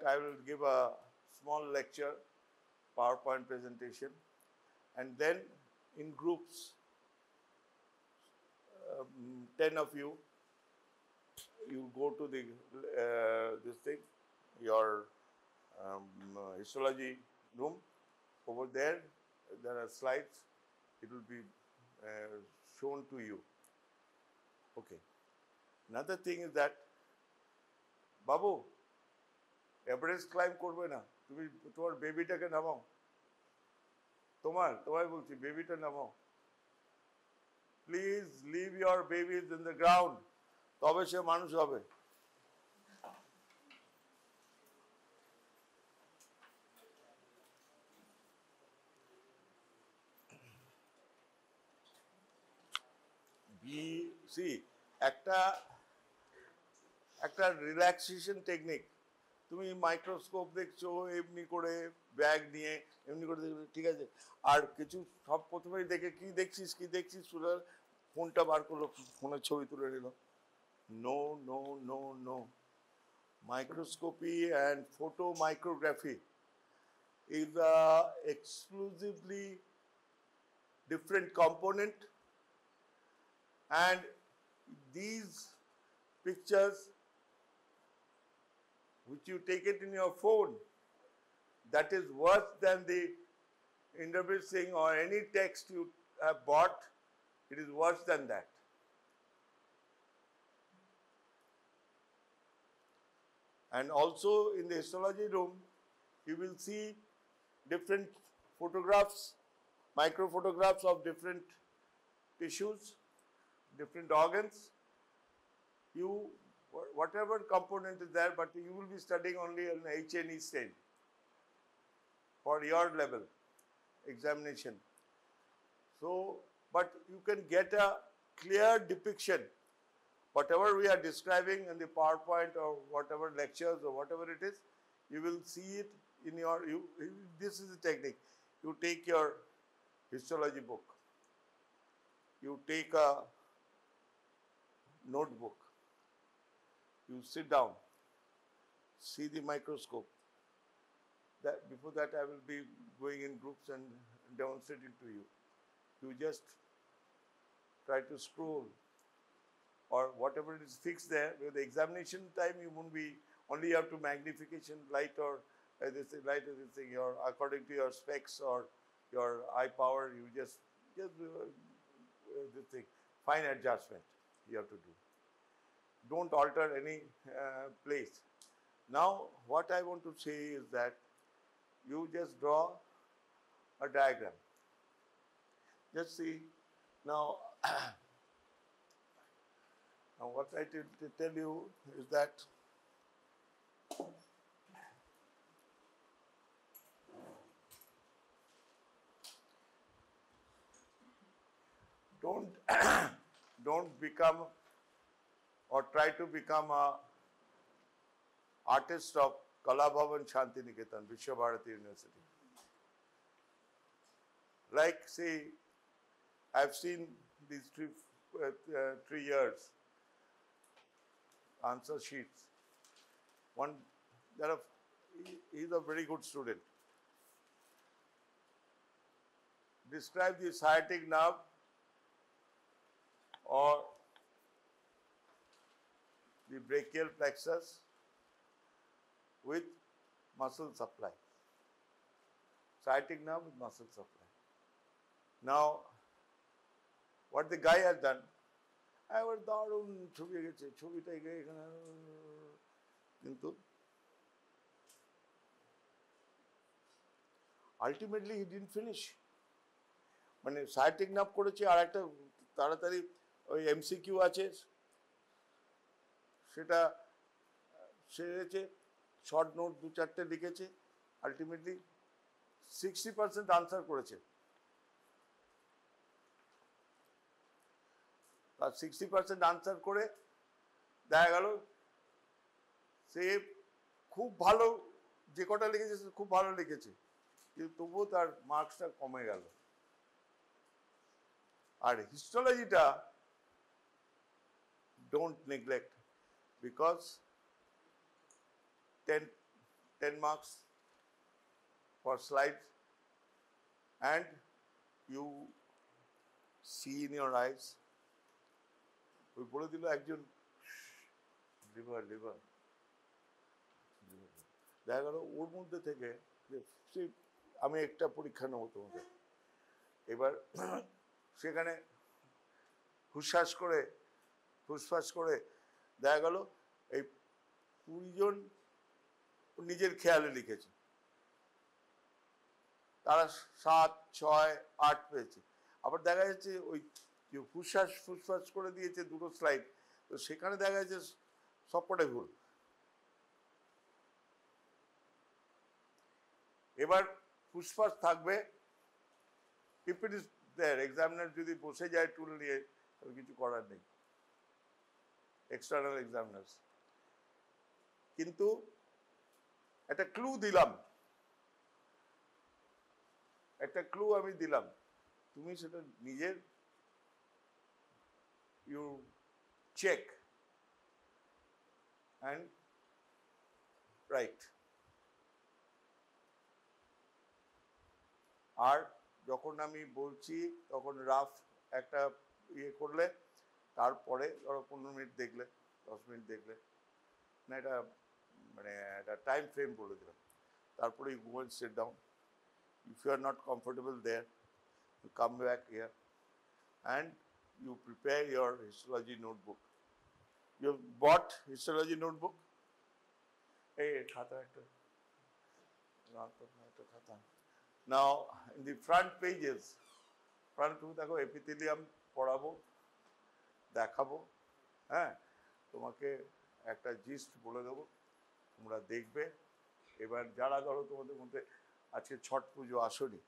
I will give a small lecture, PowerPoint presentation, and then in groups, 10 of you, you go to the this thing, your histology room. Over there are slides. It will be shown to you. Okay. Another thing is that, Babu, Everest climb করবে না, তুমি তোমার বেবিটাকে নামাও, তোমায় বলছি বেবিটা নামাও, please leave your babies in the ground, তবে সে মানুষ হবে। একটা রিল্যাক্সেশন টেকনিক, তুমি মাইক্রোস্কোপ দেখছো এমনি করে, ব্যাগ নিয়ে এমনি করে দেখছো, ঠিক আছে, আর কিছু সব প্রথমেই দেখে কি দেখছিস ফোনটা বার করলো, ফোনের ছবি তুলে নিল। No no no no, microscopy and photomicrography is a exclusively different component, and these pictures which you take it in your phone, that is worse than the interpreting or any text you have bought. It is worse than that. And also in the histology room, you will see different photographs, micro photographs of different tissues, different organs. You, whatever component is there, but you will be studying only an H&E stain for your level examination. So, but you can get a clear depiction. Whatever we are describing in the PowerPoint or whatever lectures or whatever it is, you will see it in your, this is the technique. You take your histology book, you take a notebook, you sit down, see the microscope. That before that I will be going in groups and demonstrating to you. You just try to scroll, or whatever is fixed there. With the examination time, you won't be, only you have to magnification light or this thing, your according to your specs or your eye power, you just this thing, fine adjustment you have to do. Don't alter any place. Now, what I want to say is that you just draw a diagram. Just see now. Now, what I tell you is that don't become or try to become a artist of Kala Bhavan Shantiniketan, Vishwabharati University. Like, see, I've seen these 3 years answer sheets. One, he's a very good student. Describe the sciatic nerve or the brachial plexus with muscle supply. Sciatic nerve with muscle supply. Now, what the guy has done, এবার দারুণ ছবি এঁকেছে, ছবিটা এঁকে এখানে, কিন্তু ultimately he didn't finish. মানে sciatic nerve করেছে, আর একটা তাড়াতাড়ি ওই এমসিকিউ আছে, সেটা সেরেছে, শর্ট নোট 2-4টে লিখেছে, আলটিমেটলি 60% আনসার করেছে। আর 60% আনসার করে দেখা গেল সে খুব ভালো, যে কটা লিখেছে সে খুব ভালো লিখেছে, কিন্তু তবুও তার মার্কসটা কমে গেল। আর হিস্টোলজিটা don't neglect, because 10 marks for slides, and you see in your eyes, ওই বলে দিল একজন লিভার লিভার দেখা গেল ওর মধ্যে থেকে আমি একটা পরীক্ষা নেবো তোমাদের, এবার সেখানে ফুসফাস করে দেখা গেল এই 20 জন নিজের খেয়ালে লিখেছে, তারা 7, 6, 8 পেয়েছে। আবার দেখা যাচ্ছে ওই ফুসফাস করে দিয়েছে দুটো স্লাইড, তো সেখানে দেখা যাচ্ছে সবকটাই ভুল। এবার ফুসফাস থাকবে, if it is there, examiner যদি বসে যায় টুল নিয়ে, তাহলে কিছু করার নেই, এক্সটার্নাল এক্সামিনার্স। কিন্তু একটা ক্লু দিলাম, আমি দিলাম, তুমি সেটা নিজের ইউ চেক অ্যান্ড রাইট। আর যখন আমি বলছি তখন রাফ একটা ইয়ে করলে, তারপরে ধরো 15 মিনিট দেখলে, 10 মিনিট দেখলে, না এটা মানে একটা টাইম ফ্রেম বলে দিলাম, তারপরে you go and sit down. If you are not comfortable there, you come back here and you prepare your histology notebook. You have bought histology notebook? Hey, khata ekta. Now, in the front pages, তুমি দেখো epithelium পড়াবো, দেখাবো, হ্যাঁ, তোমাকে একটা gist বলে দেবো, তোমরা দেখবে। এবার যারা ধরো তোমাদের মধ্যে আজকে ছট পুজো আসনি,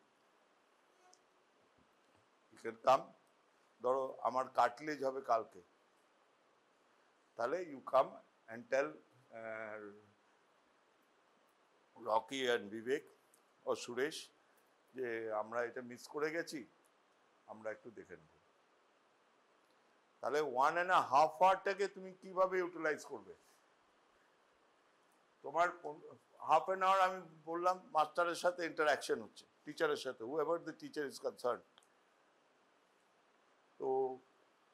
কাম, ধরো আমার কাটলেজ হবে কালকে, তাহলে you come and tell Rocky and Bibek ও সুরেশ যে আমরা এটা মিস করে গেছি, আমরা একটু দেখে নেব। তাহলে 1.5 আওয়ারটাকে তুমি কিভাবে ইউটিলাইজ করবে? তোমার হাফ অ্যান আওয়ার আমি বললাম মাস্টারের সাথে ইন্টারাকশন হচ্ছে, টিচারের সাথে, whoever the teacher is concerned। তো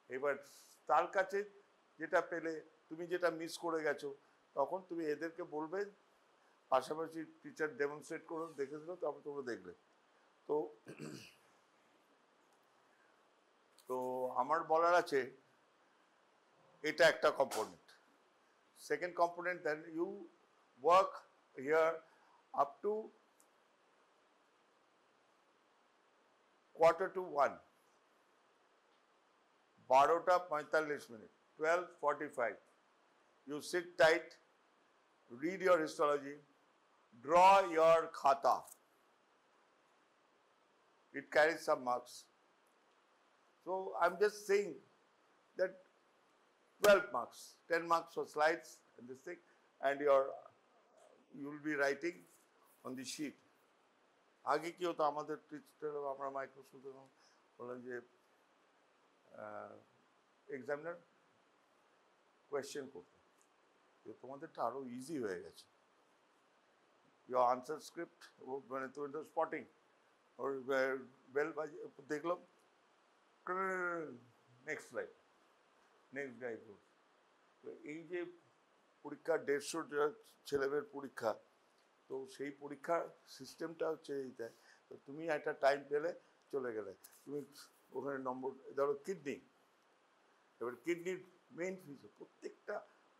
এবার তার কাছে যেটা পেলে, তুমি যেটা মিস করে গেছো, তখন তুমি এদেরকে বলবে, পাশাপাশি টিচার ডেমনস্ট্রেট করে দেখে দিল, তারপর তোমরা দেখলে। তো তো আমার বলার আছে, এটা একটা component. Second component, then you work here up to 1:45, 12:45, 12:45. You sit tight, read your histology, draw your khata. It carries some marks. So I'm just saying that 12 marks, 10 marks for slides and this thing, and you will be writing on the sheet. আগে কি হতো, আমাদের teacher, আমরা মাইক্রোস্কোপে বললাম যে examiner question করতো, তোমাদেরটা আরো easy হয়ে গেছে। ইউর আনসার স্ক্রিপ্ট, মানে তুমি তো স্পটিং, ওর বেল বাজিয়ে দেখলাম, নেক্সট স্লাইড, নেক্সট গাই। তো এই যে পরীক্ষা 150 ছেলেমেয়ের পরীক্ষা, তো সেই পরীক্ষার সিস্টেমটা হচ্ছে এইটাই। তো তুমি একটা টাইম পেলে চলে গেলে, তুমি ওখানে নম্বর, ধরো কিডনি, এবার কিডনির মেইন ফিচার,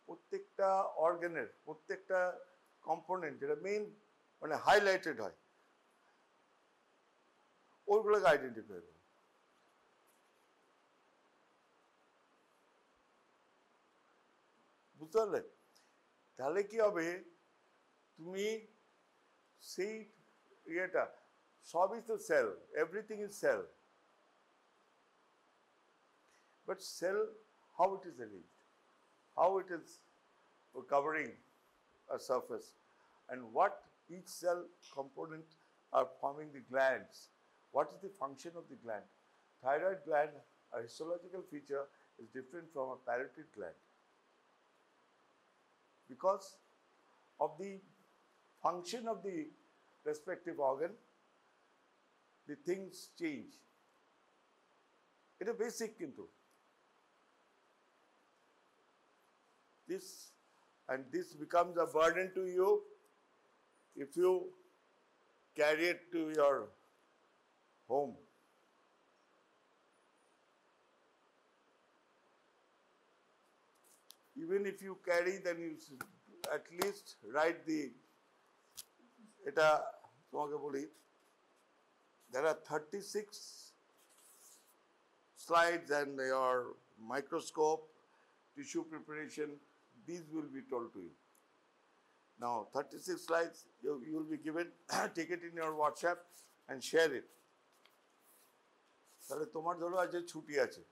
প্রত্যেকটা অর্গানের প্রত্যেকটা কম্পোনেন্ট যেটা মেইন মানে হাইলাইটেড হয়, ওইগুলোকে আইডেন্টিফাই করো। বুঝতে পারলে? তাহলে কি হবে, তুমি সেই ইয়েটা, সবই তো cell, everything is cell, but cell how it is arranged, how it is covering a surface, and what each cell component are forming the glands. What is the function of the gland? Thyroid gland, a histological feature, is different from a parotid gland because of the function of the respective organ, the things change. It's a basic kintu. This becomes a burden to you if you carry it to your home. Even if you carry, then you at least write the, এটা তোমাকে বলি, there are 36 slides and your microscope, tissue preparation, these will be told to you. Now 36 slides you will be given, take it in your WhatsApp and share it. তাহলে তোমার ধরো আজ ছুটি আছে,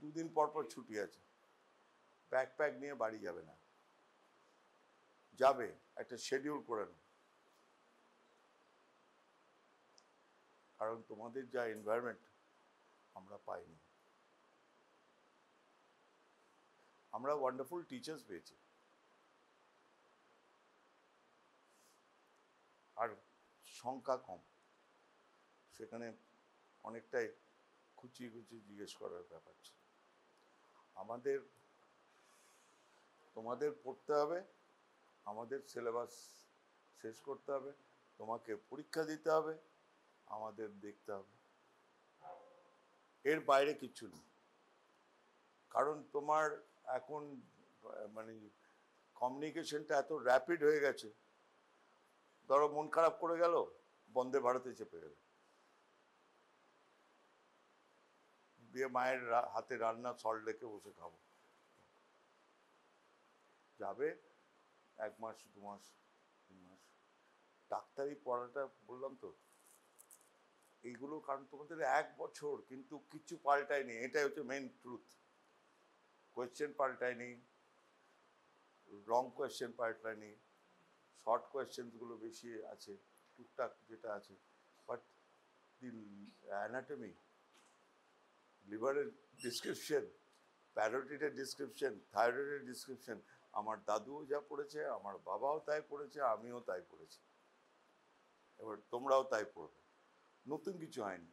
দুদিন পর পর ছুটি আছে, ব্যাকপ্যাক নিয়ে বাড়ি যাবে না, যাবে একটা শিডিউল করে নাও। কারণ তোমাদের যা এনভায়রনমেন্ট আমরা পাইনি। আমরা ওয়ান্ডারফুল টিচার্স পেয়েছি, আর সংখ্যা কম, সেখানে অনেকটাই খুঁচিয়ে খুঁচিয়ে জিজ্ঞেস করার ব্যাপার ছিল। আমাদের তোমাদের পড়তে হবে, আমাদের সিলেবাস শেষ করতে হবে, তোমাকে পরীক্ষা দিতে হবে, আমাদের দেখতে হবে, এর বাইরে কিচ্ছু নেই। কারণ তোমার এখন মানে কমিউনিকেশনটা এত র্যাপিড হয়ে গেছে, ধরো মন খারাপ করে গেল, বন্দে ভারতে চেপে গেল, দিয়ে মায়ের হাতে রান্না সল্ট লেকে বসে খাবো, যাবে 1 মাস 2 মাস 3 মাস। ডাক্তারি পড়াটা বললাম তো এইগুলো, কারণ তোমাদের 1 বছর কিন্তু কিছু পাল্টায়নি, এটাই হচ্ছে মেইন ট্রুথ। কোয়েশ্চেন পাল্টায়নি, রং কোয়েশ্চেন পাল্টায়নি, শর্ট কোয়েশ্চেনগুলো বেশি আছে, টুকটাক যেটা আছে, বাট দি অ্যানাটমি, লিভারের ডিসক্রিপশন, প্যারোটিডের ডিসক্রিপশন, থাইরয়েডের ডিসক্রিপশন, আমার দাদুও যা পড়েছে, আমার বাবাও তাই পড়েছে, আমিও তাই পড়েছি, এবার তোমরাও তাই পড়বে, নতুন কিছু হয়নি।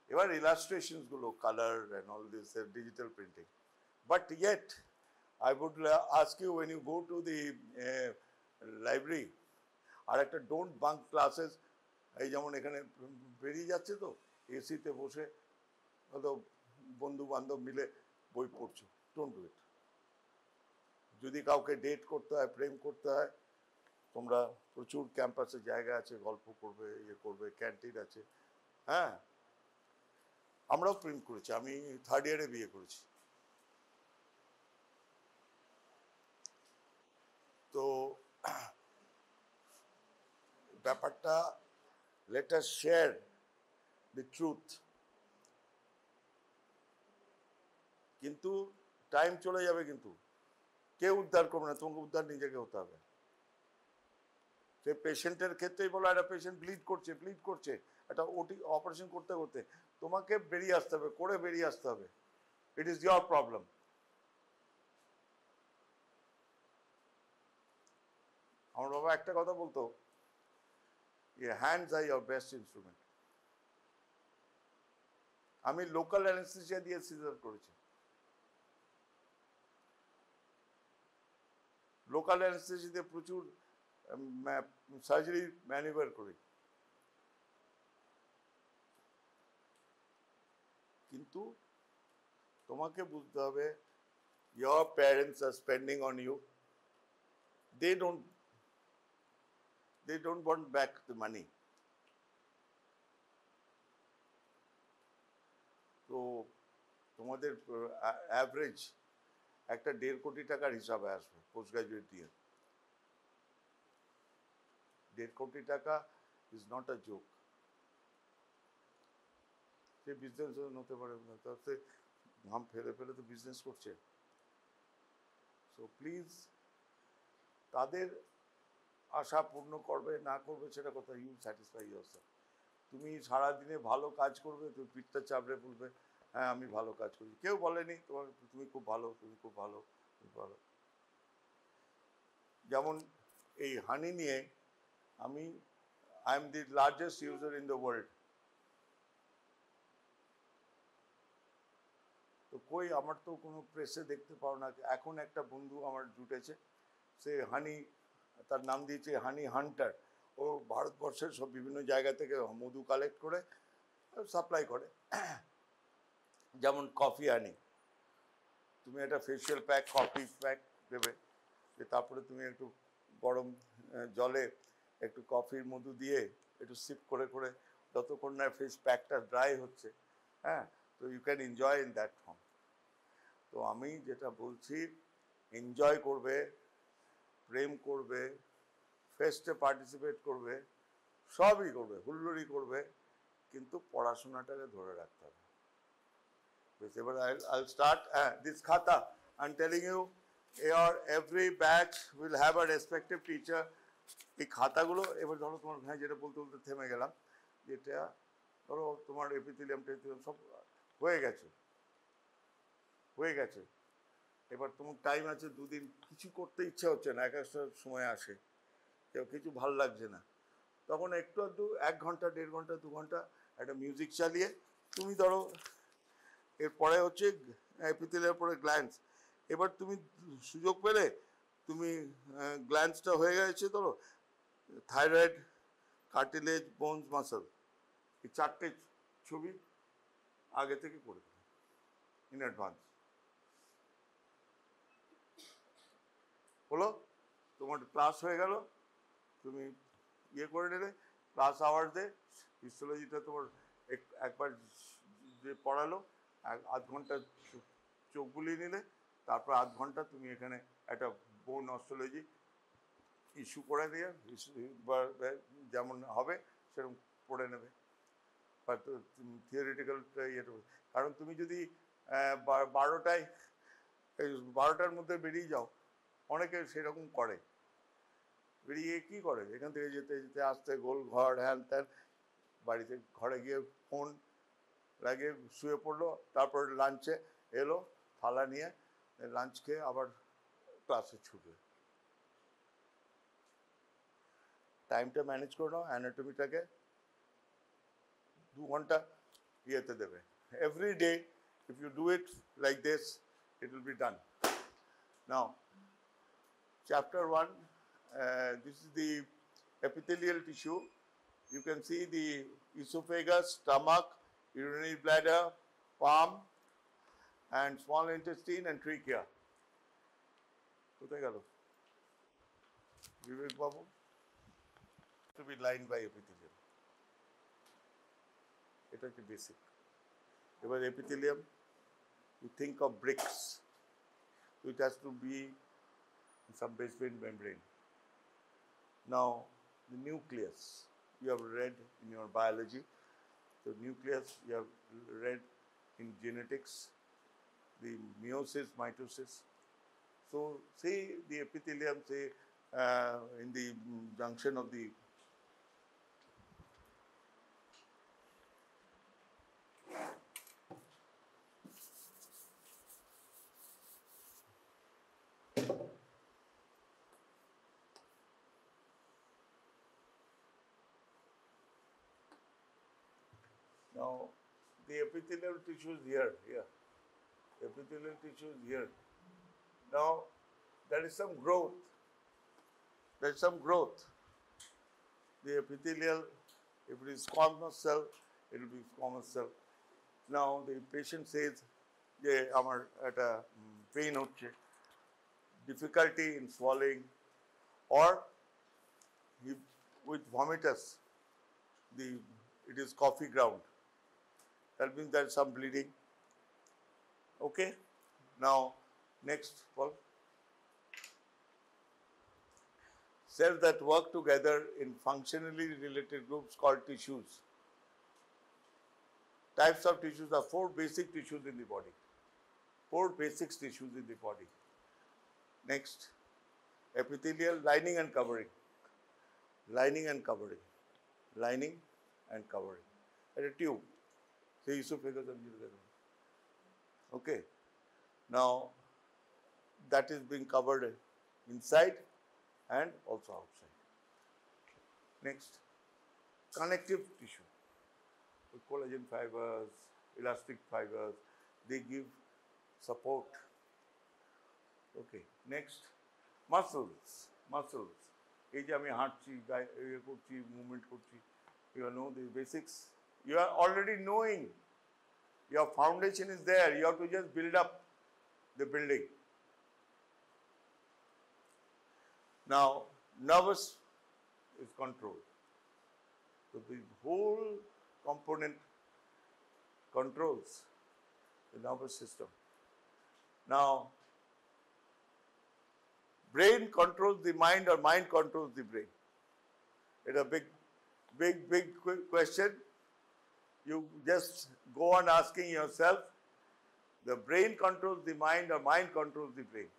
এবার ইলাস্ট্রেশনসগুলো, colour and all this digital printing, but yet I would ask you when you go to the library, আর একটা ডোন্ট বাঙ্ক ক্লাসেস, এই যেমন এখানে বেরিয়ে যাচ্ছে তো এসিতে বসে হয়তো বন্ধু বান্ধব মিলে বই পড়ছো, ডোন্ট ডু ইট। যদি কাউকে ডেট করতে হয়, প্রেম করতে হয়, তোমরা প্রচুর ক্যাম্পাসে জায়গা আছে, গল্প করবে, ইয়ে করবে, ক্যান্টিন আছে। হ্যাঁ, আমরাও প্রেম করেছি, আমি 3rd ইয়ারে বিয়ে করেছি। তো ব্যাপারটা, let us share the truth. কিন্তু টাইম চলে যাবে, কিন্তু কেউ উদ্ধার করবে না, তোমাকে উদ্ধার নিজেকে হতে হবে। সে পেশেন্টের ক্ষেত্রেই বলো, একটা পেশেন্ট ব্লিড করছে, একটা অপারেশন করতে করতে তোমাকে বেরিয়ে আসতে হবে, করে বেরিয়ে আসতে হবে। It is your problem. আমার বাবা একটা কথা বলতো, hands R your best instrument. আমি লোকাল অ্যানেস্থেসিয়া দিয়ে সিজার করেছি, লোকাল অ্যানেস্থেসিয়াতে প্রচুর সার্জারি ম্যানিভার করি, কিন্তু তোমাকে বুঝতে হবে, your parents are spending on you, they don't want back the money. তো তোমাদের অ্যাভারেজ একটা 1.5 কোটি টাকার হিসাবে আসবে পোস্ট গ্রাজুয়েট দিয়ে। 1.5 কোটি টাকা is not a joke. Say business হতে পারে না, তাতে ঘাম ফেলে ফেলে তো বিজনেস করছে। সো প্লিজ, তাদের আশা পূর্ণ করবে না করবে সেটা কথা, ইউ স্যাটিসফাই ইয়োরসেলফ। তুমি সারাদিনে ভালো কাজ করবে, তুমি পিঠটা চাপড়ে বলবে হ্যাঁ আমি ভালো কাজ করছি, কেউ বলেনি তোমার তুমি খুব ভালো, তুমি খুব ভালো, তুমি ভালো। যেমন এই হানি নিয়ে I am the largest user in the world. তো কই আমার তো কোনো প্রেসে দেখতে পাও না। এখন একটা বন্ধু আমার জুটেছে, সে হানি, তার নাম দিয়েছে হানি হান্টার। ও ভারতবর্ষের সব বিভিন্ন জায়গা থেকে মধু কালেক্ট করে সাপ্লাই করে। যেমন কফি হানি, তুমি একটা ফেশিয়াল প্যাক, কফি প্যাক দেবে, তারপরে তুমি একটু গরম জলে একটু কফির মধু দিয়ে একটু সিপ করে করে যতক্ষণ না ফেস প্যাকটা ড্রাই হচ্ছে, হ্যাঁ, তো you can enjoy in that form. তো আমি যেটা বলছি, এনজয় করবে, প্রেম করবে, ফেস্টে পার্টিসিপেট করবে, সবই করবে, হুল্লোড়ি করবে, কিন্তু পড়াশোনাটাকে ধরে রাখতে হবে। এবার I'll start this khata. I'm telling you, every batch will have a respective teacher. এই খাতাগুলো এবার ধরো তোমার, হ্যাঁ, যেটা বলতে বলতে থেমে গেলাম, যেটা ধরো তোমার এপিথেলিয়াম টেপিথেলিয়াম সব হয়ে গেছে, এবার তোমার টাইম আছে 2 দিন, কিছু করতে ইচ্ছা হচ্ছে না, এক একটা সময় আসে কিছু ভাল লাগছে না, তখন একটু 1 ঘন্টা 1.5 ঘন্টা 2 ঘন্টা একটা মিউজিক চালিয়ে তুমি ধরো, এরপরে হচ্ছে এপিথেলিয়ামের পরে গ্ল্যান্স। এবার তুমি সুযোগ পেলে তুমি গ্ল্যান্সটা হয়ে গেছে ধরো, থাইরয়েড, কার্টিলেজ, বোনস, মাসল, এই 4টে ছবি আগে থেকে করে দেবে ইন অ্যাডভান্স। হলো, তোমার ক্লাস হয়ে গেল, তুমি ইয়ে করে নিলে, ক্লাস আওয়ার্সে হিস্টোলজিটা তোমার একবার যে পড়ালো, 1/2 ঘন্টা চোখ বুলিয়ে নিলে, তারপর 1/2 ঘন্টা তুমি এখানে একটা বোন অস্ট্রোলজি ইস্যু করে দিয়ে, যেমন হবে সেরকম পড়ে নেবে। বা থিওরিটিক্যালটা ইয়েটা, কারণ তুমি যদি 12টার মধ্যে বেরিয়ে যাও, অনেকে সেরকম করে, বেরিয়ে কী করে, এখান থেকে যেতে যেতে আসতে গোল ঘর হ্যান ত্যান, বাড়িতে ঘরে গিয়ে ফোন লাগিয়ে শুয়ে পড়লো, তারপর লাঞ্চে এলো, থালা নিয়ে লাঞ্চ খেয়ে আবার ক্লাসে ছুটবে। টাইমটা ম্যানেজ করে নাও, অ্যানাটমিটাকে 2 ঘন্টা ইয়েতে দেবে every day. If you do it like this, it will be done. Now, chapter 1, this is the epithelial tissue. You can see the esophagus, stomach, urinary bladder, palm, and small intestine and trachea. কোথায় গেল বিবেক বাবু? To be lined by epithelium. এটা হচ্ছে basic. এবার epithelium, you think of bricks, so it has to be in some basement membrane. Now, the nucleus, you have read in your biology, the nucleus you have read in genetics, the meiosis, mitosis. So, say the epithelium, say in the junction of the now the epithelial tissue is here. Epithelial tissue is here. Now there is some growth. The epithelial, if it is squamous cell, it will be squamous cell. Now the patient says, যে আমার একটা pain হচ্ছে, difficulty in swallowing, or with vomitus, it is coffee ground. That means there is some bleeding. Okay. Now next, Paul. Cells that work together in functionally related groups called tissues. Types of tissues are 4 basic tissues in the body. 4 basic tissues in the body. Next, epithelial, lining and covering. Lining and covering. Lining and covering. And a tube. Say esophagus and ureter. Okay. Now, that is being covered inside and also outside. Next, connective tissue. The collagen fibers, elastic fibers, they give support. Okay, next, muscles. Muscles. এই যে আমি হাঁটছি, করছি, movement করছি, you know the basics. You are already knowing. Your foundation is there. You have to just build up the building. Now, nervous is controlled. So the whole component controls the nervous system. Now, brain controls the mind or mind controls the brain. It's a big question. You just go on asking yourself, the brain controls the mind or mind controls the brain.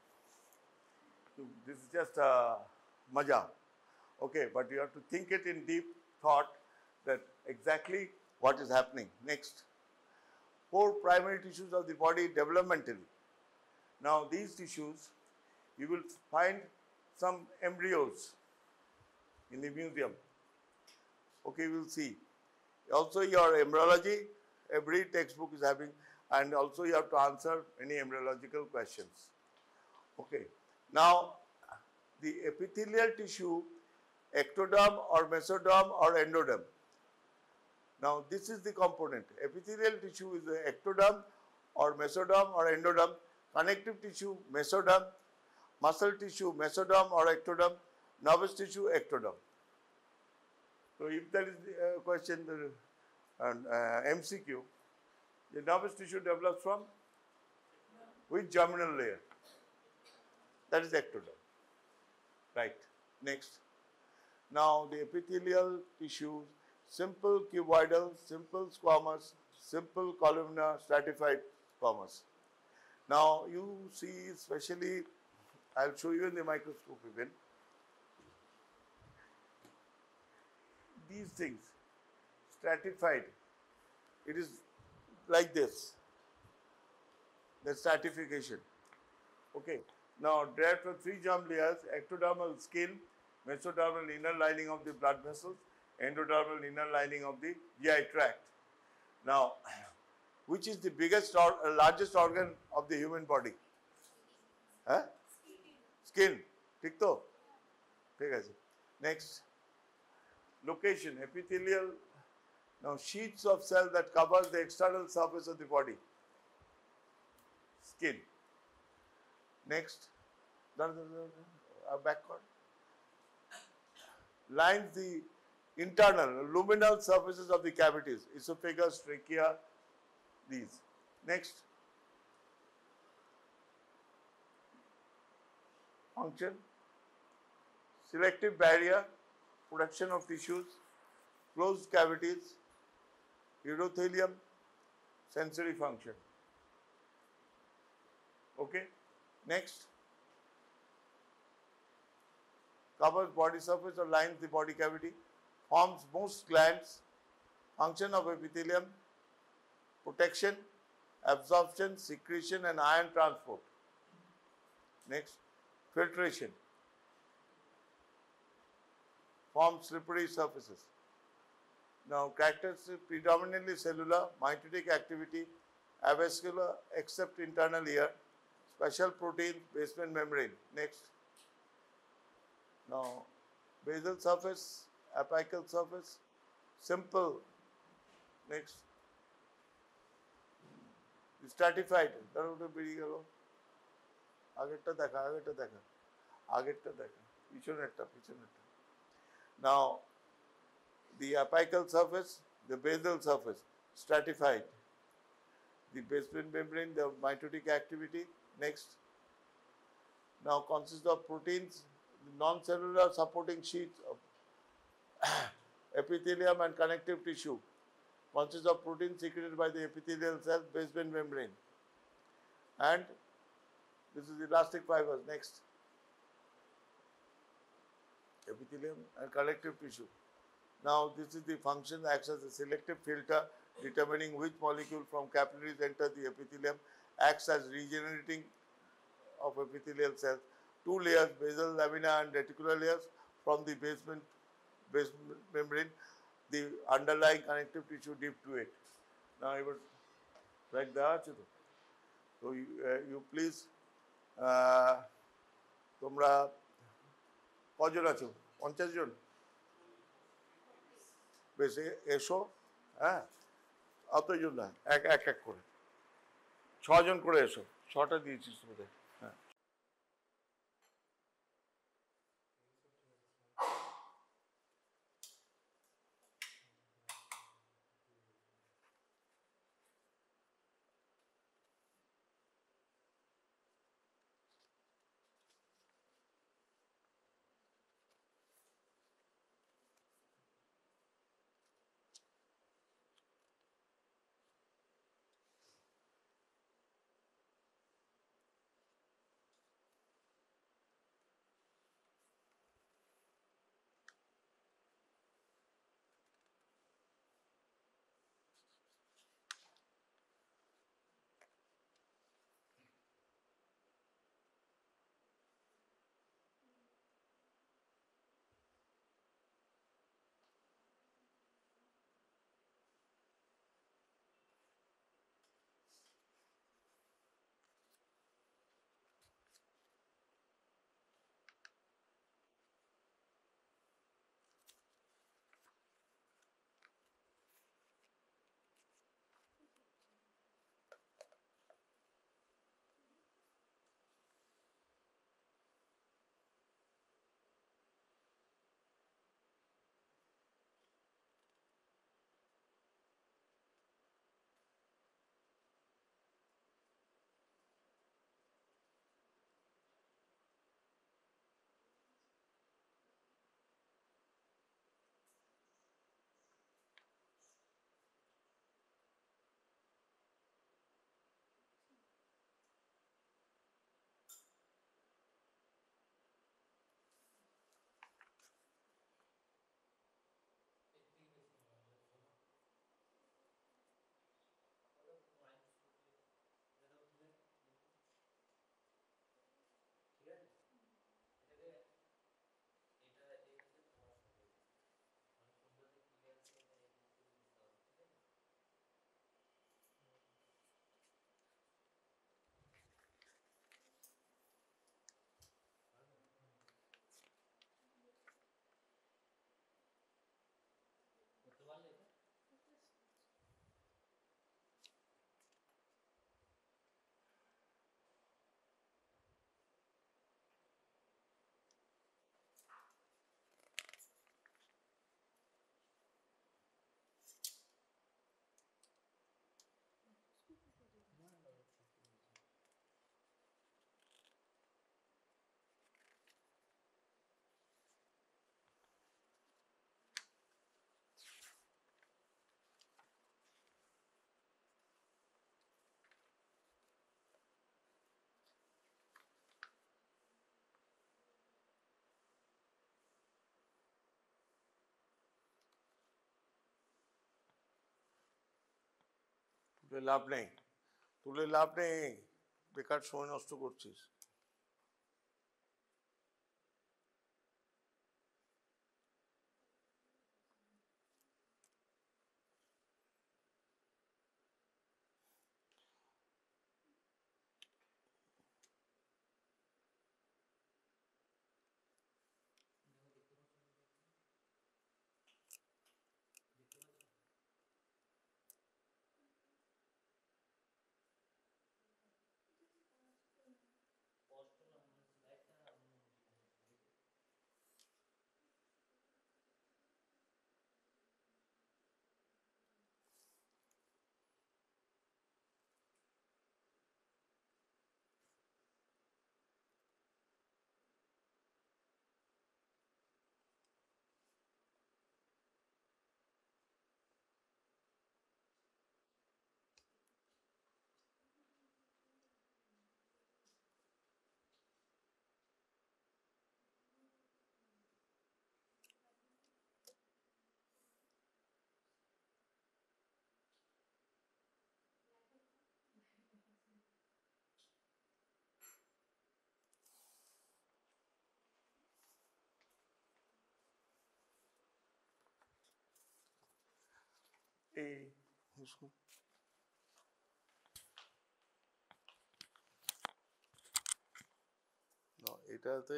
So this is just a maja. Okay, but you have to think it in deep thought that exactly what is happening. Next, 4 primary tissues of the body developmentally. Now these tissues, you will find some embryos in the museum. Okay, we will see. Also your embryology, every textbook is having, and also you have to answer any embryological questions. Okay, now the epithelial tissue, ectoderm or mesoderm or endoderm. Now this is the component. Epithelial tissue is the ectoderm or mesoderm or endoderm, connective tissue, mesoderm, muscle tissue, mesoderm or ectoderm, nervous tissue, ectoderm. So if there is a question, MCQ, the nervous tissue develops from which germinal layer? That is ectoderm. Right. Next. Now the epithelial tissues, simple cuboidal, simple squamous, simple columnar, stratified squamous. Now you see, especially, I'll show you in the microscope even. These things, stratified, it is like this, the stratification. Okay, now derived from 3 germ layers: ectodermal skin, mesodermal inner lining of the blood vessels, endodermal inner lining of the GI tract. Now, which is the biggest or largest organ of the human body? Huh? Skin. Thik to? Thik ache. Next. Location, epithelial. Now, sheets of cell that covers the external surface of the body. Skin. Next. Backward. Lines the internal, luminal surfaces of the cavities, esophagus, trachea, these. Next. Function. Selective barrier, production of tissues, closed cavities, urothelium, sensory function. Okay. Next. Covers body surface or lines the body cavity, forms most glands, function of epithelium, protection, absorption, secretion and ion transport. Next, filtration, forms slippery surfaces. Now, characteristics predominantly cellular, mitotic activity, avascular except internal ear, special protein, basement membrane. Next. Now, basal surface, apical surface, simple. Next. Stratified. Now, the apical surface, the basal surface, stratified. The basement membrane, the mitotic activity. Next. Now, consists of proteins, non-cellular supporting sheets of epithelium and connective tissue, consists of protein secreted by the epithelial cell, basement membrane, and this is elastic fibers. Next, epithelium and connective tissue. Now this is the function, acts as a selective filter determining which molecule from capillaries enter the epithelium, acts as regenerating of epithelial cells, two layers, basal, lamina and reticular layers from the base membrane, the underlying connective tissue deep to it. Now এবার like that, so you please তোমরা কজন আছো? 50 জন? বেশ এসো, হ্যাঁ অতজন না, এক এক করে 6 জন করে এসো, 6টা দিয়েছিস বোধহয়। হ্যাঁ লাভ নেই, তুলে লাভ নেই, বেকার সময় নষ্ট করছিস। এই এটাতে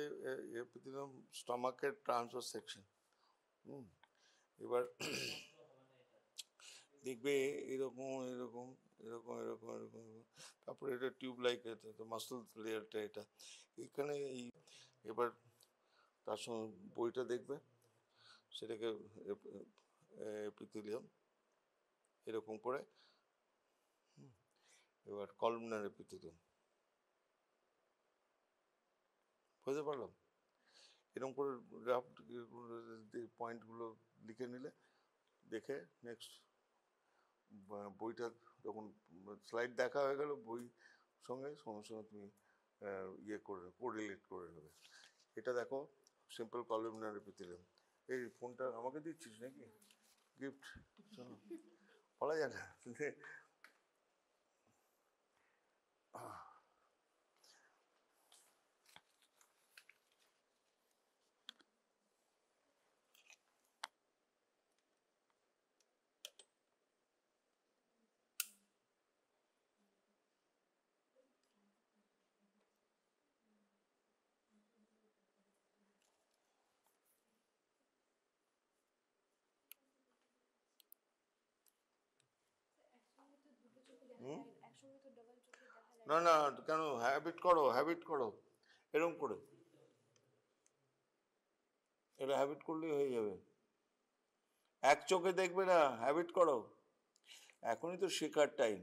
এপিথেলিয়াম স্টমাকের ট্রান্সভার্স সেকশন। এবার দেখবে এরকম এরকম এরকম এরকম এরকম, তারপরে এটা টিউব লাইক, এটা মাসল লেয়ারটা, এটা এখানে এই। এবার তার সঙ্গে বইটা দেখবে, সেটাকে এপিথেলিয়াম এরকম করে। এবার কলমনার এপিথেলিয়াম, বুঝতে পারলাম? এরকম করে পয়েন্টগুলো লিখে নিলে, দেখে নেক্সট বইটা যখন স্লাইড দেখা হয়ে গেল, বই সঙ্গে সঙ্গে সঙ্গে তুমি ইয়ে করে কোরিলেট করে নেবে। এটা দেখো, সিম্পল কলমনার এপিথেলিয়াম। এই ফোনটা আমাকে দিচ্ছিস নাকি গিফট? চলো, বলা যায় না। না না, কেন? হ্যাবিট করো, হ্যাবিট করো, এরকম করে। এটা হ্যাবিট করলেই হয়ে যাবে। এক চোখে দেখবে না, হ্যাবিট করো। এখনই তো শেখার টাইম।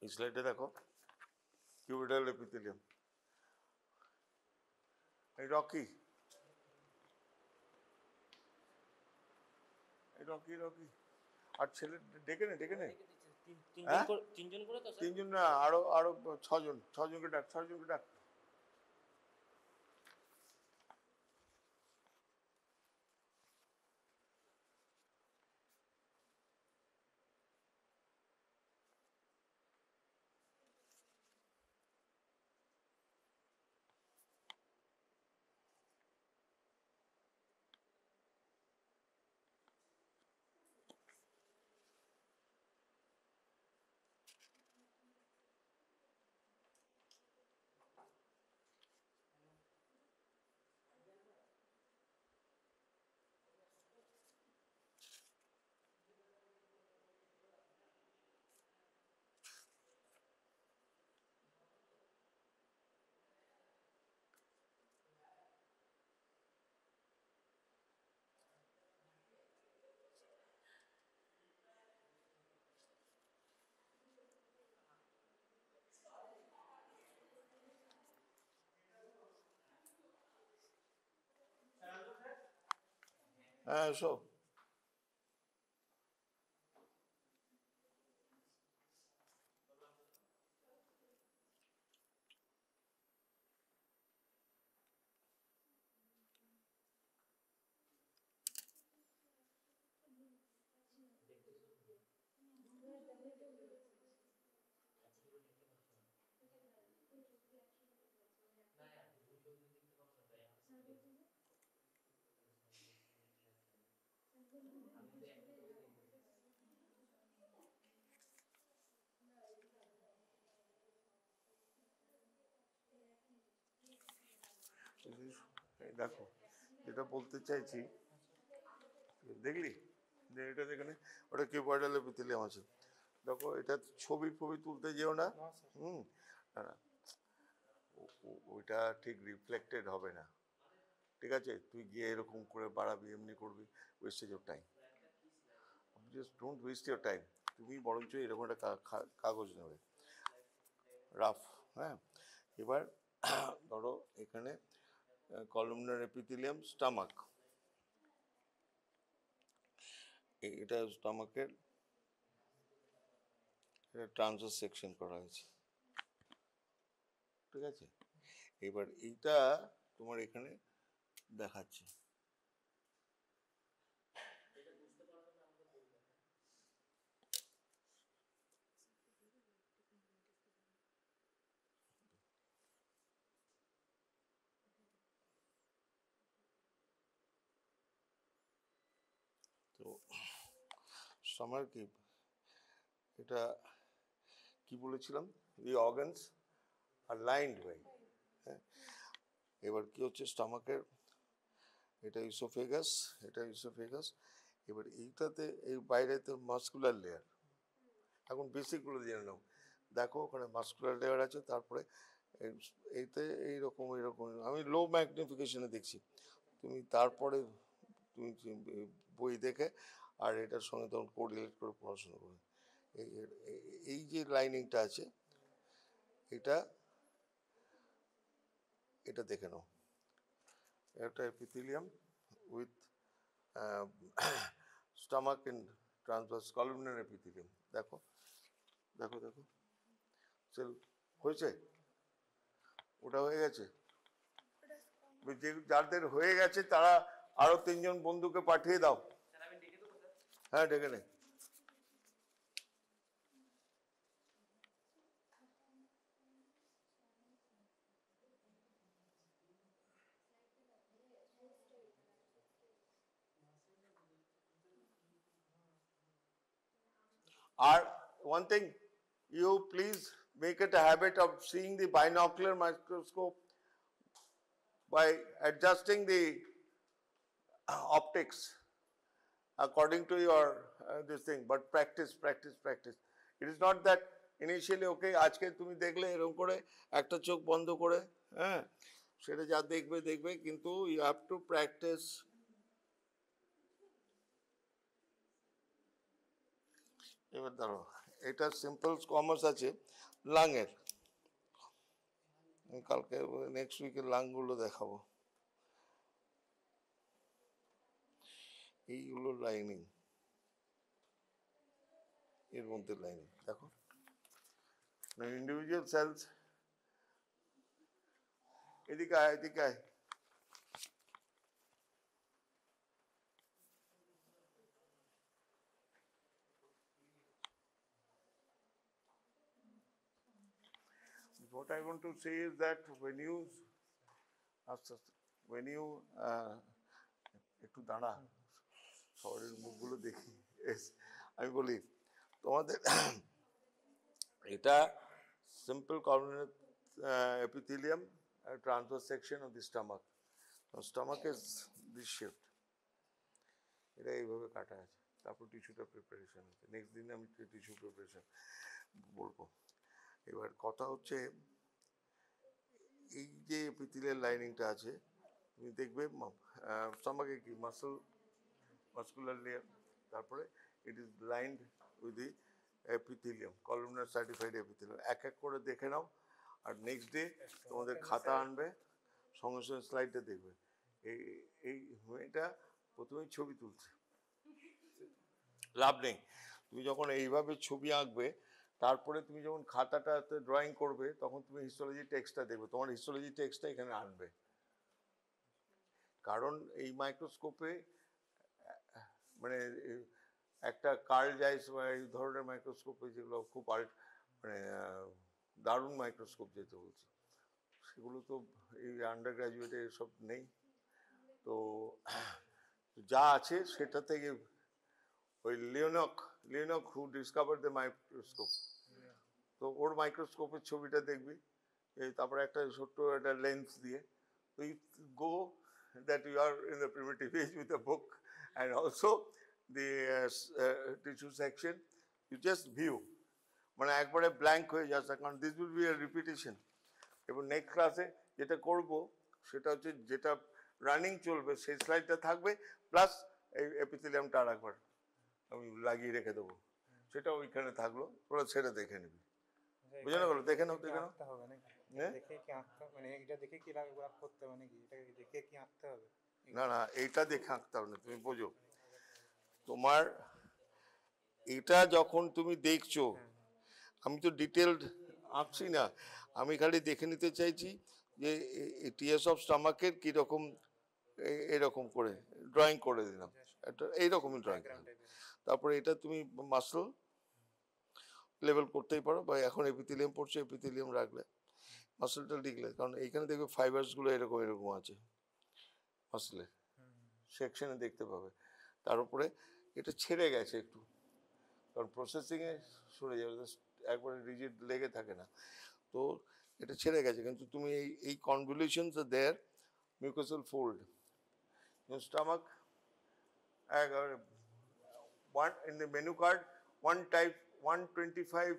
এই স্লাইডে দেখো, কিউবিটাল এপিথেলিয়াম, এই রকি, এই রকি রকি। আর ছেলে ডেকে নে, ডেকে নে। হ্যাঁ, তিনজন না, আরো আরো ছজন, ছজনকে ডাক, ছজনকে ডাক। হ্যাঁ, এসো। এই দেখো যেটা বলতে চাইছি, দেখলি যে এটা যেখানে ওটা কিউবয়েডাল এপিথেলিয়াম আছে, দেখো এটা ছবি ফবি তুলতে যেও না, না না, ওইটা ঠিক রিফ্লেক্টেড হবে না, ঠিক আছে? তুই গিয়ে এরকম করে বাড়াবি, এমনি করবি, wastage of time, just don't waste your time. তুমি বরঞ্চ এরকম একটা কাগজ নেবে রাফ, হ্যাঁ। এবার ধরো এখানে কলামনার এপিথেলিয়াম, স্টামাক, এটা স্টামাকের ট্রান্সভার্স সেকশন করা হয়েছে, ঠিক আছে? এবার এইটা তোমার এখানে দেখাচ্ছে, তো সামার কি এটা কি বলেছিলাম, the organs are lined by, হ্যাঁ। এবার কি হচ্ছে স্টামাকের, এটা ইসোফেগাস, এটা ইসোফেগাস, এবার এইটাতে এই বাইরেতে মাস্কুলার লেয়ার, এখন বেসিকগুলো জেনে নাও। দেখো ওখানে মাস্কুলার লেয়ার আছে, তারপরে এইতে এইরকম এইরকম, আমি লো ম্যাগনিফিকেশনে দেখছি, তুমি তারপরে তুমি বই দেখে আর এটার সঙ্গে তখন কোরিলেট করে পড়াশোনা করবে। এই যে লাইনিংটা আছে, এটা এটা দেখে নাও, একটা epithelium with stomach and transverse columnar epithelium, দেখো দেখো দেখো, সেল হয়েছে, ওটা হয়ে গেছে। যে যাদের হয়ে গেছে তারা আরো 3 জন বন্ধুকে পাঠিয়ে দাও। হ্যাঁ ডেকে নে। আর one thing, you please make it a habit of seeing the binocular microscope by adjusting the optics according to your this thing, but practice, practice, practice. It is not that initially okay আজকে তুমি দেখলে এরকম করে একটা চোখ বন্ধ করে, হ্যাঁ, সেটা যা দেখবে দেখবে, কিন্তু you have to practice. এবার ধরো এটা সিম্পল কমার্স আছে লাংয়ের, কালকে নেক্সট উইকের লাংগুলো দেখাবো, এইগুলো লাইনিং, এর মধ্যে লাইনিং দেখো, ইন্ডিভিজুয়াল সেলস, এদিকে আয় এদিকে আয়, what I want to say is that when you একটু দাঁড়া, শহরের মুখগুলো দেখি, আমি বলি তোমাদের এটা simple columnar epithelium, transverse section of the stomach. Now, stomach is this shaped, এটা এইভাবে কাটা আছে, তারপর টিস্যুটা প্রিপারেশন আছে, নেক্সট দিনে আমি টিস্যু প্রিপারেশন বলবো। এবার কথা হচ্ছে এই যে এপিথেলিয়াল লাইনিংটা আছে, তুমি দেখবে স্টমাকে কি মাস্কুলার লেয়ার, তারপরে it is lined with the epithelium, columnar certified epithelium, এক এক করে দেখে নাও। আর নেক্সট ডে তোমাদের খাতা আনবে, সঙ্গে সঙ্গে স্লাইডটা দেখবে। এই মেয়েটা প্রথমেই ছবি তুলছে, লাভ নেই। তুমি যখন এইভাবে ছবি আঁকবে, তারপরে তুমি যখন খাতাটাতে ড্রয়িং করবে, তখন তুমি হিস্টোলজি টেক্সটটা দেখবে, তোমার হিস্টোলজি টেক্সটটা এখানে আনবে। কারণ এই মাইক্রোস্কোপে মানে একটা কার্ল জাইস বা এই ধরনের মাইক্রোস্কোপে, যেগুলো খুব মানে দারুণ মাইক্রোস্কোপ যেতে বলছি, সেগুলো তো এই আন্ডার গ্র্যাজুয়েটে এসব নেই। তো যা আছে সেটা থেকে ওই লিওনক হু ডিসকভার দ্য মাইক্রোস্কোপ, তো ওর মাইক্রোস্কোপের ছবিটা দেখবি, এই তারপরে একটা ছোট্ট একটা লেন্স দিয়ে তুই গো that you are in the primitive age with a book, and also the tissue section, you just view. মানে একবারে ব্ল্যাঙ্ক হয়ে যাচ্ছে, কারণ this will B A repetition. এবং নেক্সট ক্লাসে যেটা করব সেটা হচ্ছে যেটা রানিং চলবে সেই স্লাইডটা থাকবে, প্লাস এই এপিথেলিয়ামটা আর একবার আমি লাগিয়ে রেখে দেবো, সেটা ওইখানে থাকলো, ওরা সেটা দেখে নিবি। বুঝে না গেলো? দেখে নাও, দেখে নাও। না না, এইটা দেখে আঁকতে হবে না, তুমি বোঝো। তোমার এটা যখন তুমি দেখছো, আমি তো ডিটেলড আঁকছি না, আমি খালি দেখে নিতে চাইছি যে টিএস অফ স্টামাকের কীরকম, এরকম করে ড্রয়িং করে দিলাম, একটা এইরকমই ড্রয়িং। তারপরে এটা তুমি মাসল লেভেল করতেই পারো, বা এখন এপিথেলিয়াম পড়ছে, এপিথেলিয়াম রাখলে মাসলটা লিখলে, কারণ এইখানে দেখবে ফাইবার্সগুলো এরকম এরকম আছে মাসলে সেকশনে দেখতে পাবে। তার উপরে এটা ছেড়ে গেছে একটু, কারণ প্রসেসিংয়ে সরে যাবে, একবারে রিজিড লেগে থাকে না, তো এটা ছেড়ে গেছে। কিন্তু তুমি এই convolutions are there, mucosal fold, stomach, one in the menu card, one type 125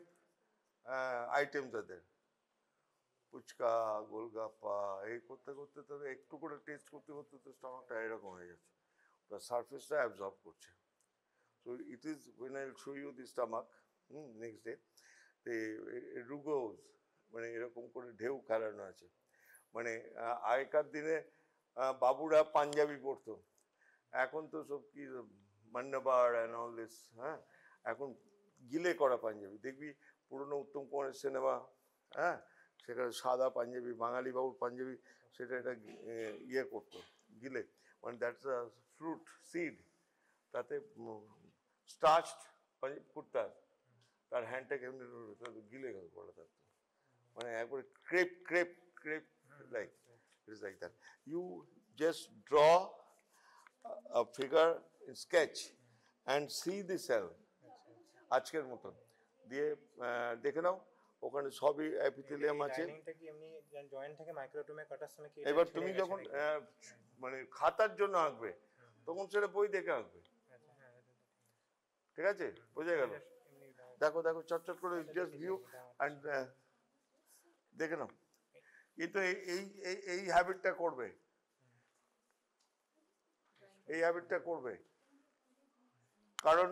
items are there. Phuchka, golgappa, এই করতে করতে তবে একটু করে টেস্ট করতে করতে তো স্টমাকটা এরকম হয়ে যাচ্ছে, ওটা সারফেসটা অ্যাবজর্ব করছে। So it is when I show you the stomach next day, the রুগোজ, মানে এরকম করে ঢেউ খেলানো আছে। মানে আগেকার দিনে বাবুরা পাঞ্জাবি পরতো, এখন তো সব কি মান্নাবার অ্যান্ড অল দিস, হ্যাঁ, এখন গিলে করা পাঞ্জাবি দেখবি, পুরনো উত্তম কুমারের সিনেমা, হ্যাঁ, সেখানে সাদা পাঞ্জাবি, বাঙালি বাবুর পাঞ্জাবি, সেটা এটা ইয়ে করতো গিলে, মানে দ্যাটস আ ফ্রুট সিড, তাতে স্টার্চড কুর্তা, তার হ্যান্ডটাকে এমনি গিলে পড়া থাকতো, মানে একবারে crepe crepe crepe, like it is like that. You just draw a figure sketch and see the cell আজকের মতন দিয়ে দেখে নাও, ওখানে সবই এপিথেলিয়াম আছে। এবার তুমি যখন মানে খাতার জন্য আঁকবে তখন সেটা বই দেখে আঁকবে, ঠিক আছে? বোঝা গেল? দেখো দেখো চটচট করে জাস্ট ভিউ অ্যান্ড দেখে নাও। কিন্তু এই হ্যাবিটটা করবে, এই হ্যাবিটটা করবে, কারণ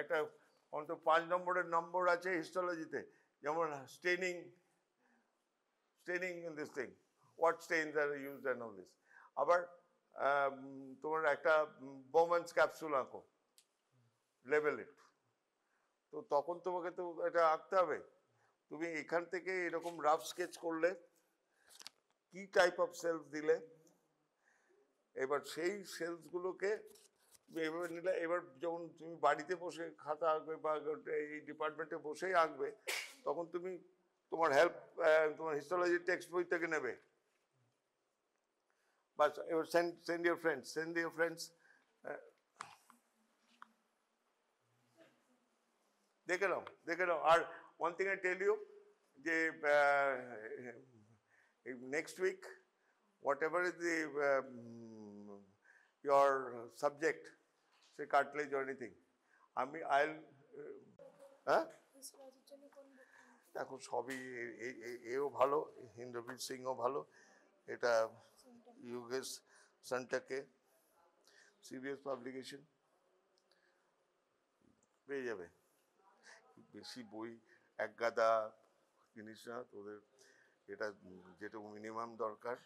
একটা অন্তত 5 নম্বরের নম্বর আছে হিস্টোলজিতে, যেমন straining in this thing, what stains are used and all this. আবার তোমার একটা বোম্যানস ক্যাপসুল আঁকো, লেবেল ইট, তো তখন তোমাকে তো এটা আঁকতে হবে। তুমি এখান থেকে এরকম রাফ স্কেচ করলে, কি টাইপ অফ সেলস দিলে, এবার সেই সেলসগুলোকে এভাবে নিলে, এবার যখন তুমি বাড়িতে বসে খাতা আঁকবে বা এই ডিপার্টমেন্টে বসেই আঁকবে, তখন তুমি তোমার হেল্প তোমার হিস্টোলজি টেক্সট বই থেকে নেবে, বাস। এবার সেন্ড ইউর ফ্রেন্ডস দেখে নাও। আর one thing I tell you, যে next week whatever is the your subject, say cartilage or anything, I'll হ্যাঁ দেখো সবই এও ভালো, হিন্দ্রবীর সিংও ভালো, এটা ইউগেশ সান্টাকে সিরিয়াস পাবলিকেশন পেয়ে যাবে। বেশি বই এক গাদা জিনিস না তোদের, এটা যেটুকু মিনিমাম দরকার।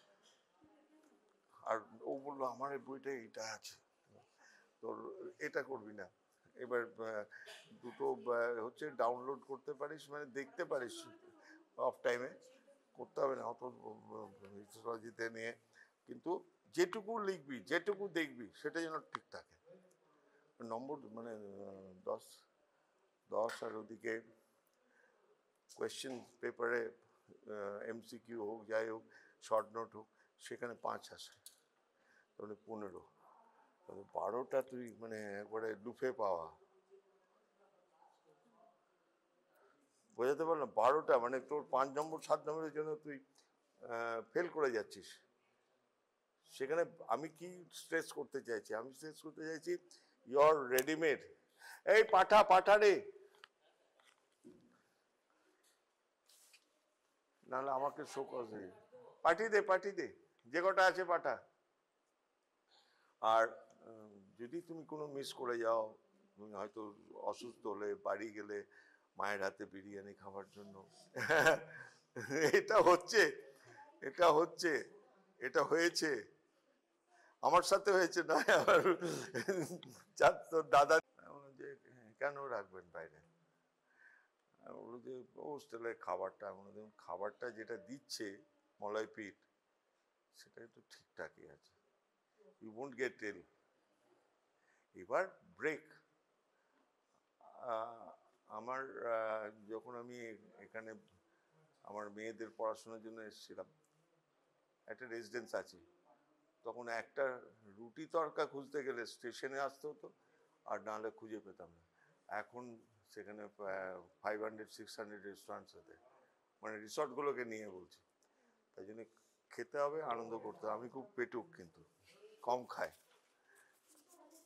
আর ও বললো আমার এই বইটা এইটা আছে, তোর এটা করবি না। এবার দুটো হচ্ছে ডাউনলোড করতে পারিস, মানে দেখতে পারিস অফ টাইমে, করতে হবে না অত হিস্টোলজিতে নিয়ে, কিন্তু যেটুকু লিখবি যেটুকু দেখবি সেটা যেন ঠিক থাকে। নম্বর মানে 10 আর ওদিকে কোয়েশ্চেন পেপারে এমসিকিউ হোক, যাই হোক, শর্ট নোট হোক, সেখানে 5 আসে, তাহলে 15, তাহলে 12টা তুই মানে একবারে লুফে পাওয়া, বোঝাতে পারলাম? 12টা, মানে তোর 5 নম্বর 7 নম্বরের জন্য তুই ফেল করে যাচ্ছিস। সেখানে আমি কি স্ট্রেস করতে চাইছি, আমি স্ট্রেস করতে চাইছি ইয়োর রেডিমেড। এই পাঠা রে, নাহলে আমাকে শো করে পাঠিয়ে দে যে কটা আছে পাঠা। আর যদি তুমি কোনো মিস করে যাও, তুমি হয়তো অসুস্থ হলে, বাড়ি গেলে মায়ের হাতে বিরিয়ানি খাওয়ার জন্য এটা হচ্ছে, এটা হয়েছে, আমার সাথে হয়েছে না, তোর দাদা যে কেন রাখবেন বাইরে, বললো যে হোস্টেলে খাবারটা, খাবারটা যেটা দিচ্ছে মলাই পিঠ, সেটা একটু ঠিকঠাকই আছে, ইউ ওয়ন্ট গেট টেল। এবার ব্রেক, আমার যখন আমি এখানে আমার মেয়েদের পড়াশোনার জন্য এসেছিলাম, একটা রেসিডেন্স আছে, তখন একটা রুটি তড়কা খুঁজতে গেলে স্টেশনে আসতে হতো, আর নাহলে খুঁজে পেতাম না। এখন সেখানে 500-600 রেস্টুরেন্টস হতে, মানে রিসর্টগুলোকে নিয়ে বলছি, তাই জন্য খেতে হবে, আনন্দ করতে হবে। আমি খুব পেটুক, কিন্তু কম খাই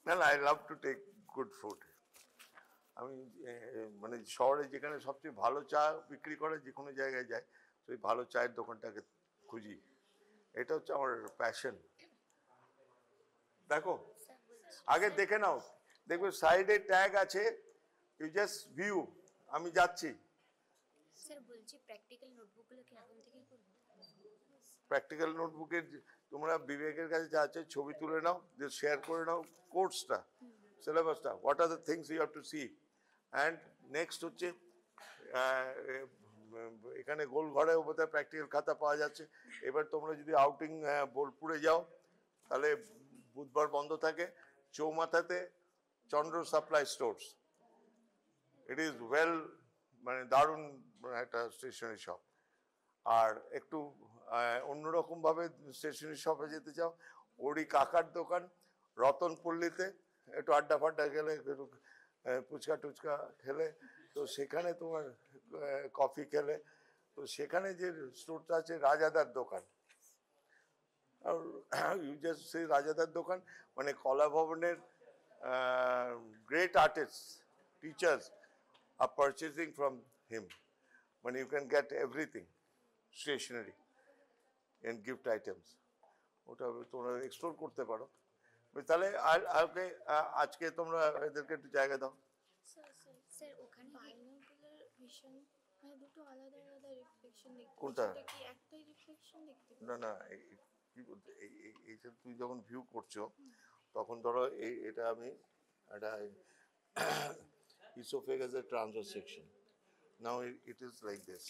না, I love to take good food. আমি মানে শহরে যেখানে সবচেয়ে ভালো চা বিক্রি করে, যে কোনো জায়গায় যায়, সেই ভালো চায়ের দোকানটাকে খুঁজি, এটা হচ্ছে আমার প্যাশন। দেখো, আগে দেখে নাও, দেখবে সাইডে ট্যাগ আছে, ইউ জাস্ট ভিউ, আমি যাচ্ছি। স্যার বলছি প্র্যাকটিক্যাল নোটবুকগুলো কি এখন থেকেই করব? প্র্যাকটিক্যাল নোটবুকের তোমরা বিবেকের কাছে যা আছে ছবি তুলে নাও, যে শেয়ার করে নাও কোর্সটা, সিলেবাসটা, what are the things you have to see. And next হচ্ছে এখানে গোল ঘরে বোধহয় প্র্যাকটিক্যাল খাতা পাওয়া যাচ্ছে। এবার তোমরা যদি আউটিং বোলপুরে যাও, তাহলে বুধবার বন্ধ থাকে, চৌমাথাতে Chandra supply stores, it is well, মানে দারুণ একটা স্টেশনারি শপ। আর একটু অন্যরকমভাবে স্টেশনারি শপে যেতে চাও, ওরই কাকার দোকান রতনপল্লীতে, একটু আড্ডা ফাড্ডা খেলে, একটু ফুচকা টুচকা খেলে, তো সেখানে তোমার কফি খেলে, তো সেখানে যে স্টোরটা আছে রাজাদার দোকান, ইউ জাস্ট সেই রাজাদার দোকান, মানে কলা ভবনের গ্রেট আর্টিস্ট টিচার্স আর পারচেজিং ফ্রম হিম, মানে you can get everything stationery and gift items, ওটা তোমরা এক্সপ্লোর করতে পারো। তাহলে আজকে তোমরা এদেরকে একটু জায়গা দাও। স্যার ওখানে বাইনোকুলার ভিশন, মানে দুটো আলাদা আলাদা রিফ্লেকশন দেখতে, কোনটা? সেটা কি একটাই রিফ্লেকশন দেখতে পাবো? না, কি বলতে, এইটা তুই যখন ভিউ করছো, তখন ধরো এটা আমি একটা esophagus transverse section. Now it is like this.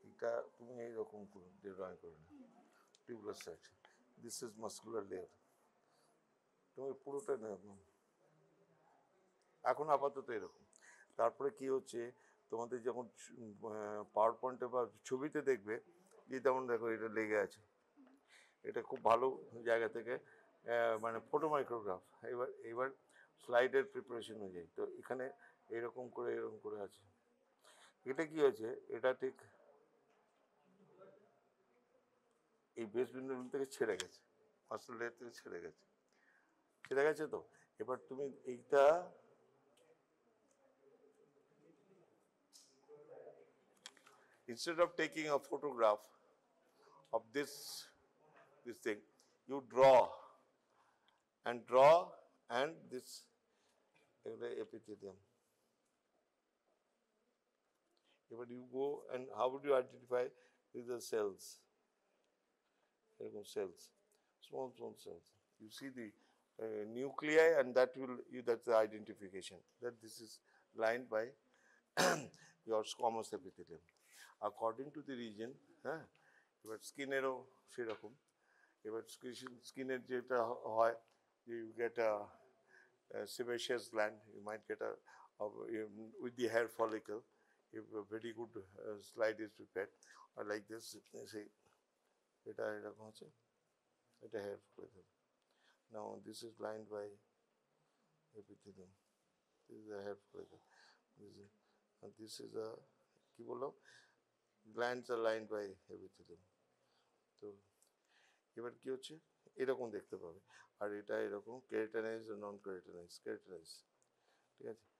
এটা তুমি এইরকম ড্রয়িং করে না, tubular section, this is muscular layer, তুমি পুরোটা এখন আপাতত এরকম। তারপরে কি হচ্ছে, তোমাদের যখন পাওয়ার পয়েন্টে বা ছবিতে দেখবে, যে যেমন দেখো এটা লেগে আছে, এটা খুব ভালো জায়গা থেকে মানে ফটো মাইক্রোগ্রাফ। এবার স্লাইডের প্রিপারেশন হয়ে যায়, তো এখানে এরকম করে আছে। এটা কি হয়েছে, এটা ঠিক এই বেস বিন্দু থেকে ছেড়ে গেছে, মাস্টার লেয়ার থেকে ছেড়ে গেছে তো। এবার তুমি এইটা instead of taking a photograph of this thing, you draw and this epithelium. But you go, and how would you identify with the cells? Cells, small cells. You see the nuclei, and that's the identification that this is lined by your squamous epithelium. According to the region, এবার স্কিনেরও সেরকম। এবার স্কিনের যেটা হয়, you get a sebaceous gland, you might get with the hair follicle, if a very good slide is prepared, or like this, say, এটা এরকম আছে, এটা hair follicle. Now this is lined by epithelium. This is a hair follicle. This is a কি বললাম, glands are lined by epithelium. তো এবার কি হচ্ছে, এরকম দেখতে পাবে, আর এটা এরকম কেরাটিনাইজ নন কেরাটিনাইজ, কেরাটিনাইজ, ঠিক আছে।